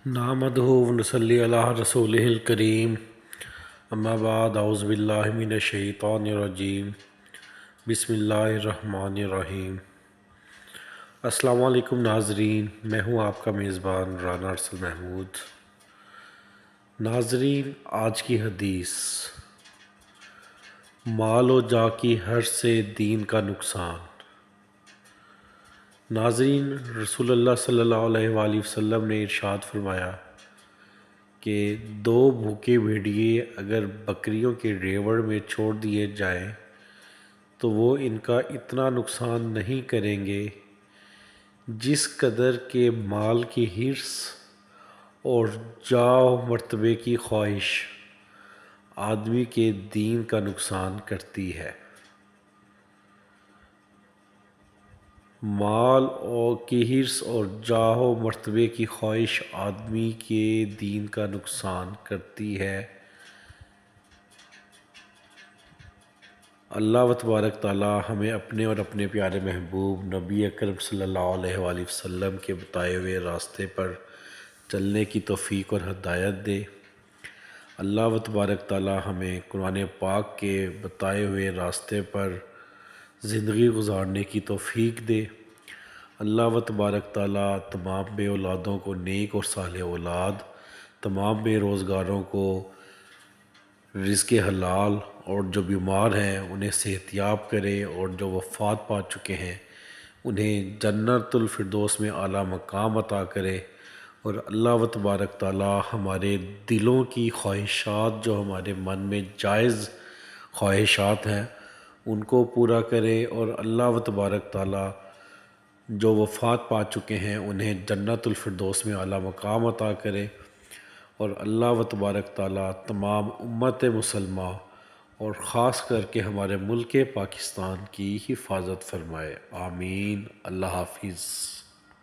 نحمدہ ونصلی علی رسولہ الکریم اما بعد اعوذ باللہ من الشیطان الرجیم بسم اللہ الرحمن الرحیم۔ السلام علیکم ناظرین، میں ہوں آپ کا میزبان رانا ارسل محمود۔ ناظرین، آج کی حدیث، مال و جا کی حرص سے دین کا نقصان۔ ناظرین، رسول اللہ صلی اللہ علیہ وآلہ وسلم نے ارشاد فرمایا کہ دو بھوکے بھیڑیے اگر بکریوں کے ریوڑ میں چھوڑ دیے جائیں تو وہ ان کا اتنا نقصان نہیں کریں گے جس قدر کے مال کی حرص اور جاہ و مرتبے کی خواہش آدمی کے دین کا نقصان کرتی ہے۔ مال کی حرص اور جاہ و مرتبے کی خواہش آدمی کے دین کا نقصان کرتی ہے۔ اللہ تبارک تعالی ہمیں اپنے اور اپنے پیارے محبوب نبی اکرم صلی اللہ علیہ وآلہ وسلم کے بتائے ہوئے راستے پر چلنے کی توفیق اور ہدایت دے۔ اللہ تبارک تعالی ہمیں قرآن پاک کے بتائے ہوئے راستے پر زندگی گزارنے کی توفیق دے۔ اللہ تبارک تعالی تمام بے اولادوں کو نیک اور صالح اولاد، تمام بے روزگاروں کو رزق حلال، اور جو بیمار ہیں انہیں صحت یاب کرے، اور جو وفات پا چکے ہیں انہیں جنت الفردوس میں اعلیٰ مقام عطا کرے۔ اور اللہ تبارک تعالی ہمارے دلوں کی خواہشات، جو ہمارے من میں جائز خواہشات ہیں، ان کو پورا کرے۔ اور اللہ تبارک تعالی جو وفات پا چکے ہیں انہیں جنت الفردوس میں اعلیٰ مقام عطا کرے۔ اور اللہ تبارک تعالی تمام امت مسلمہ اور خاص کر کے ہمارے ملک پاکستان کی حفاظت فرمائے، آمین۔ اللہ حافظ۔